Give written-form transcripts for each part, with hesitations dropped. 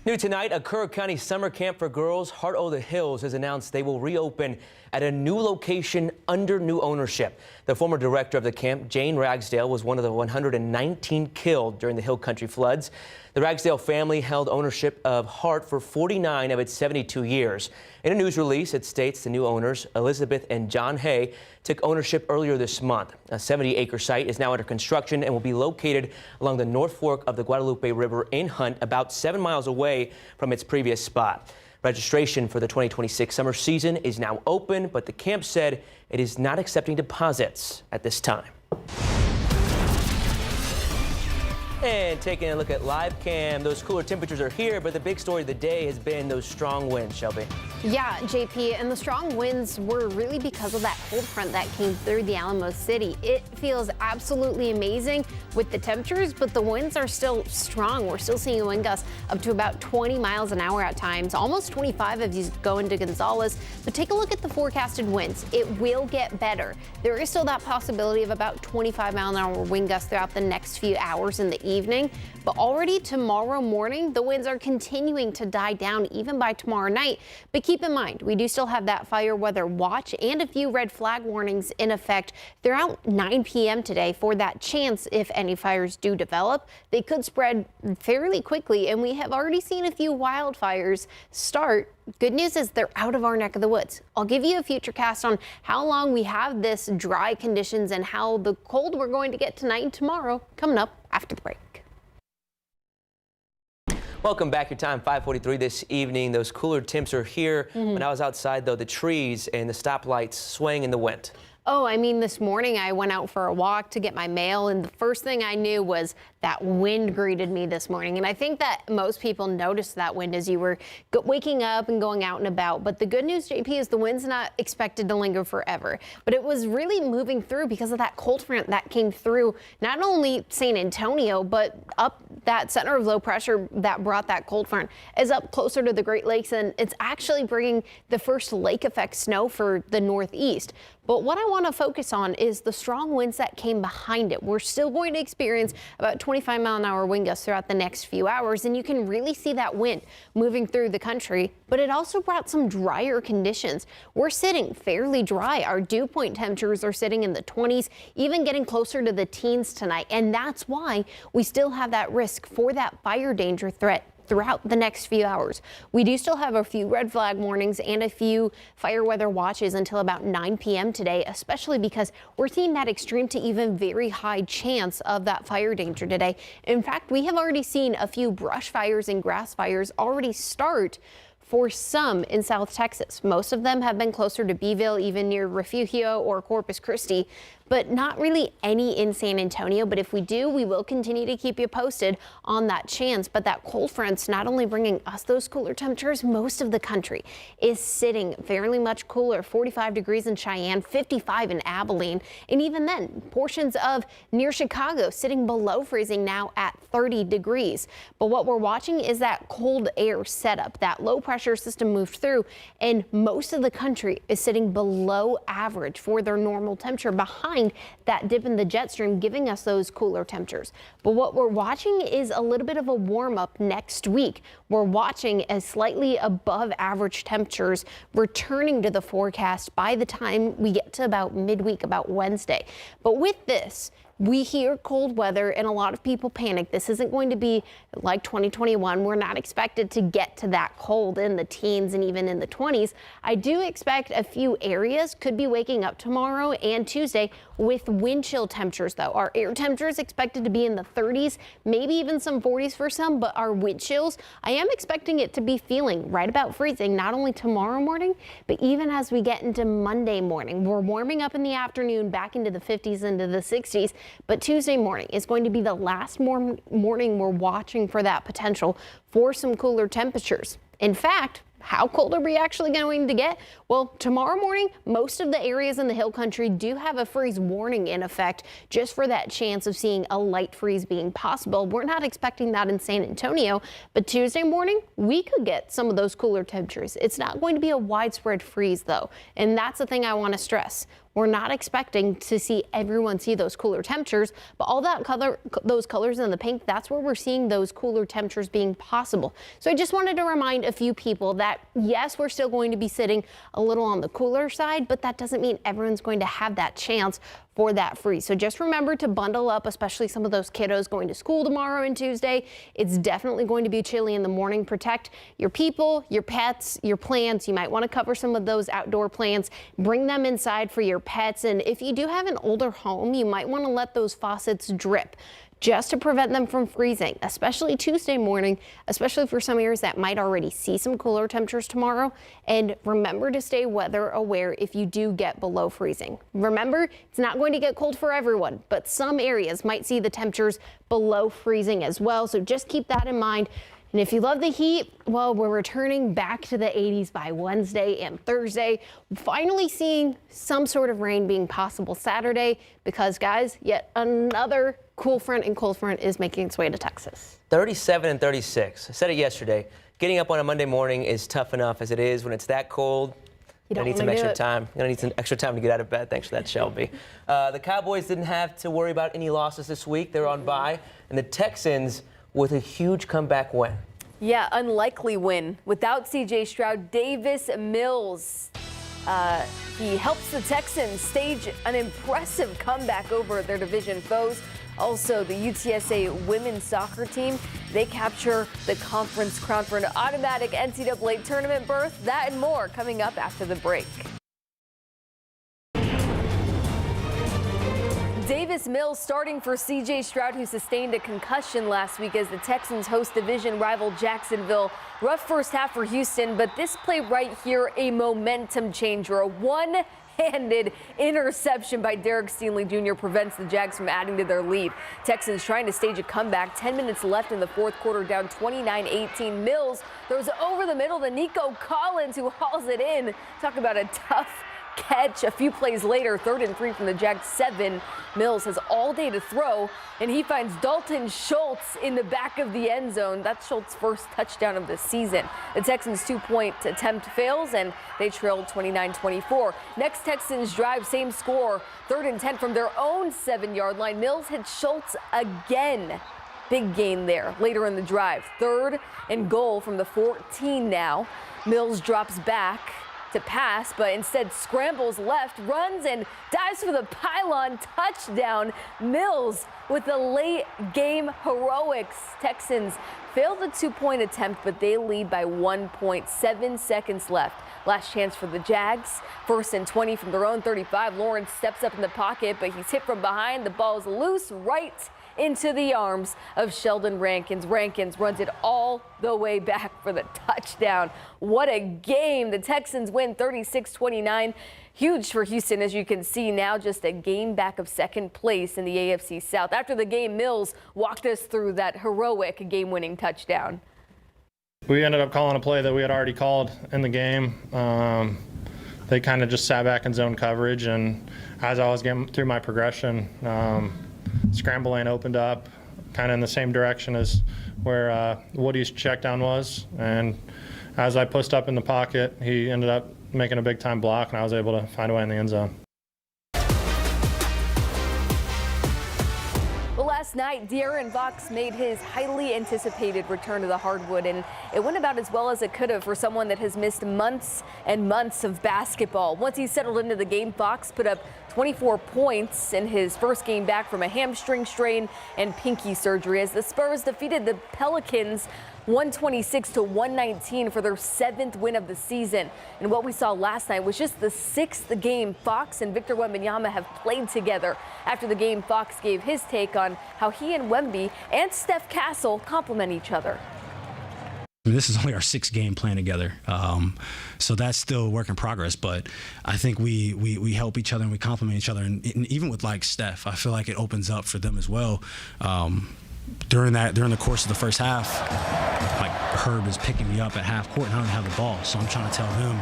New tonight, a Kerr County summer camp for girls, Heart O' the Hills, has announced they will reopen at a new location under new ownership. The former director of the camp, Jane Ragsdale, was one of the 119 killed during the Hill Country floods. The Ragsdale family held ownership of Heart for 49 of its 72 years. In a news release, it states the new owners, Elizabeth and John Hay, took ownership earlier this month. A 70-acre site is now under construction and will be located along the North Fork of the Guadalupe River in Hunt, about 7 miles away from its previous spot. Registration for the 2026 summer season is now open, but the camp said it is not accepting deposits at this time. And taking a look at live cam, those cooler temperatures are here, but the big story of the day has been those strong winds, Shelby. Yeah, JP, and the strong winds were really because of that cold front that came through the Alamo City. It feels absolutely amazing with the temperatures, but the winds are still strong. We're still seeing wind gusts up to about 20 miles an hour at times, almost 25 if you go into Gonzales. But take a look at the forecasted winds. It will get better. There is still that possibility of about 25-mile-an-hour wind gusts throughout the next few hours in the evening, but already tomorrow morning, the winds are continuing to die down even by tomorrow night. But keep in mind, we do still have that fire weather watch and a few red flag warnings in effect throughout 9 p.m. today for that chance if any fires do develop. They could spread fairly quickly, and we have already seen a few wildfires start. Good news is they're out of our neck of the woods. I'll give you a future cast on how long we have this dry conditions and how the cold we're going to get tonight and tomorrow coming up after the break. Welcome back. Your time 5:43 this evening. Those cooler temps are here. When I was outside, though, the trees and the stoplights swaying in the wind. Oh, I mean, this morning I went out for a walk to get my mail, and the first thing I knew was that wind greeted me this morning. And I think that most people noticed that wind as you were waking up and going out and about. But the good news, JP, is the wind's not expected to linger forever. But it was really moving through because of that cold front that came through not only San Antonio, but up that center of low pressure that brought that cold front is up closer to the Great Lakes, and it's actually bringing the first lake effect snow for the Northeast. But what I want to focus on is the strong winds that came behind it. We're still going to experience about 25-mile-an-hour wind gusts throughout the next few hours, and you can really see that wind moving through the country. But it also brought some drier conditions. We're sitting fairly dry. Our dew point temperatures are sitting in the 20s, even getting closer to the teens tonight. And that's why we still have that risk for that fire danger threat throughout the next few hours. We do still have a few red flag warnings and a few fire weather watches until about 9 p.m. today, especially because we're seeing that extreme to even very high chance of that fire danger today. In fact, we have already seen a few brush fires and grass fires already start for some in South Texas. Most of them have been closer to Beeville, even near Refugio or Corpus Christi, but not really any in San Antonio. But if we do, we will continue to keep you posted on that chance. But that cold front's not only bringing us those cooler temperatures, most of the country is sitting fairly much cooler. 45 degrees in Cheyenne, 55 in Abilene, and even then, portions of near Chicago sitting below freezing now at 30 degrees. But what we're watching is that cold air setup. That low pressure system moved through, and most of the country is sitting below average for their normal temperature, behind that dip in the jet stream, giving us those cooler temperatures. But what we're watching is a little bit of a warm up next week. We're watching as slightly above average temperatures returning to the forecast by the time we get to about midweek, about Wednesday. But with this, we hear cold weather and a lot of people panic. This isn't going to be like 2021. We're not expected to get to that cold in the teens and even in the 20s. I do expect a few areas could be waking up tomorrow and Tuesday with wind chill temperatures, though. Our air temperature is expected to be in the 30s, maybe even some 40s for some, but our wind chills, I am expecting it to be feeling right about freezing, not only tomorrow morning, but even as we get into Monday morning. We're warming up in the afternoon back into the 50s, into the 60s. But Tuesday morning is going to be the last morning we're watching for that potential for some cooler temperatures. In fact, how cold are we actually going to get? Well, tomorrow morning, most of the areas in the Hill Country do have a freeze warning in effect just for that chance of seeing a light freeze being possible. We're not expecting that in San Antonio, but Tuesday morning, we could get some of those cooler temperatures. It's not going to be a widespread freeze, though, and that's the thing I want to stress. we're not expecting to see everyone see those cooler temperatures, but all that color, those colors in the pink, that's where we're seeing those cooler temperatures being possible. So I just wanted to remind a few people that yes, we're still going to be sitting a little on the cooler side, but that doesn't mean everyone's going to have that chance for that freeze. So just remember to bundle up, especially some of those kiddos going to school tomorrow and Tuesday. It's definitely going to be chilly in the morning. Protect your people, your pets, your plants. You might want to cover some of those outdoor plants. Bring them inside for your pets. And if you do have an older home, you might want to let those faucets drip, just to prevent them from freezing, especially Tuesday morning, especially for some areas that might already see some cooler temperatures tomorrow. And remember to stay weather aware if you do get below freezing. Remember, it's not going to get cold for everyone, but some areas might see the temperatures below freezing as well. So just keep that in mind. And if you love the heat, well, we're returning back to the 80s by Wednesday and Thursday. Finally seeing some sort of rain being possible Saturday because, guys, yet another cool front and cold front is making its way to Texas. 37 and 36. I said it yesterday. Getting up on a Monday morning is tough enough as it is when it's that cold. I need some extra time. I'm gonna need some extra time to get out of bed. Thanks for that, Shelby. The Cowboys didn't have to worry about any losses this week. They're on bye, and the Texans with a huge comeback win. Yeah, unlikely win. Without C.J. Stroud, Davis Mills, he helps the Texans stage an impressive comeback over their division foes. Also, the UTSA women's soccer team, they capture the conference crown for an automatic NCAA tournament berth. That and more coming up after the break. Davis Mills starting for C.J. Stroud, who sustained a concussion last week as the Texans host division rival Jacksonville. Rough first half for Houston, but this play right here, a momentum changer. A one-handed interception by Derek Stingley Jr. prevents the Jags from adding to their lead. Texans trying to stage a comeback. 10 minutes left in the fourth quarter, down 29-18. Mills throws over the middle to Nico Collins, who hauls it in. Talk about a tough catch. A few plays later, 3rd and 3 from the Jags 7. Mills has all day to throw, and he finds Dalton Schultz in the back of the end zone. That's Schultz's first touchdown of the season. The Texans' 2-point attempt fails, and they trailed 29-24. Next Texans drive, same score, 3rd and 10 from their own 7-yard line. Mills hits Schultz again. Big gain there later in the drive. 3rd and goal from the 14 now. Mills drops back to pass, but instead scrambles left, runs and dives for the pylon touchdown. Mills with the late game heroics. Texans failed the 2-point attempt, but they lead by 1 point. 7 seconds left. Last chance for the Jags. 1st and 20 from their own 35. Lawrence steps up in the pocket, but he's hit from behind. The ball's loose right into the arms of Sheldon Rankins. Rankins runs it all the way back for the touchdown. What a game. The Texans win 36-29. Huge for Houston, as you can see now, just a game back of 2nd place in the AFC South. After the game, Mills walked us through that heroic game-winning touchdown. We ended up calling a play that we had already called in the game. They kind of just sat back in zone coverage, and as I was getting through my progression, scramble lane opened up kind of in the same direction as where Woody's check down was, and as I pushed up in the pocket, he ended up making a big time block, and I was able to find a way in the end zone. Well, last night, De'Aaron Fox made his highly anticipated return to the hardwood, and it went about as well as it could have for someone that has missed months and months of basketball. Once he settled into the game, Fox put up 24 points in his first game back from a hamstring strain and pinky surgery as the Spurs defeated the Pelicans 126-119 for their 7th win of the season. And what we saw last night was just the 6th game Fox and Victor Wembanyama have played together. After the game, Fox gave his take on how he and Wemby and Steph Castle complement each other. This is only our 6th game playing together, so that's still a work in progress. But I think we help each other and we complement each other, and even with like Steph, I feel like it opens up for them as well. During the course of the first half, like Herb is picking me up at half court and I don't have the ball. So I'm trying to tell them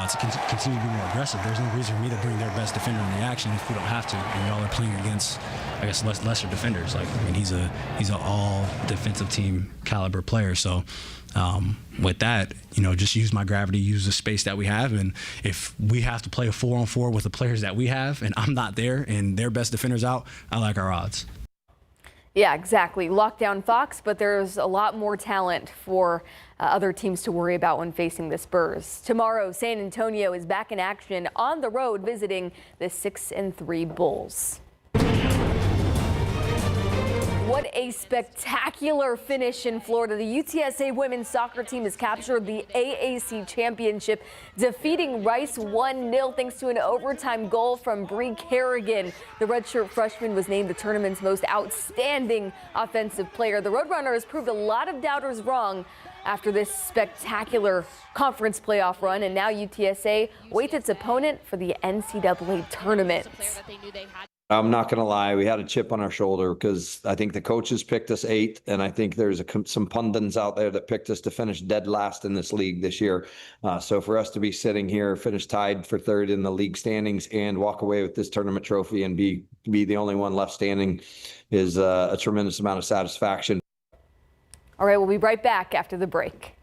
to continue to be more aggressive. There's no reason for me to bring their best defender in the action if we don't have to. And y'all are playing against, I guess, lesser defenders. Like, I mean, he's a all defensive team caliber player. So with that, just use my gravity, use the space that we have. And if we have to play a 4-on-4 with the players that we have and I'm not there and their best defender's out, I like our odds. Yeah, exactly. Lockdown Fox, but there's a lot more talent for other teams to worry about when facing the Spurs. Tomorrow, San Antonio is back in action on the road visiting the 6-3 Bulls. What a spectacular finish in Florida. The UTSA women's soccer team has captured the AAC championship, defeating Rice 1-0 thanks to an overtime goal from Bree Kerrigan. The redshirt freshman was named the tournament's most outstanding offensive player. The Roadrunners proved a lot of doubters wrong after this spectacular conference playoff run, and now UTSA waits its opponent for the NCAA tournament. I'm not going to lie. We had a chip on our shoulder because I think the coaches picked us 8th, and I think there's some pundits out there that picked us to finish dead last in this league this year. So for us to be sitting here, finish tied for 3rd in the league standings, and walk away with this tournament trophy and be the only one left standing is a tremendous amount of satisfaction. All right, we'll be right back after the break.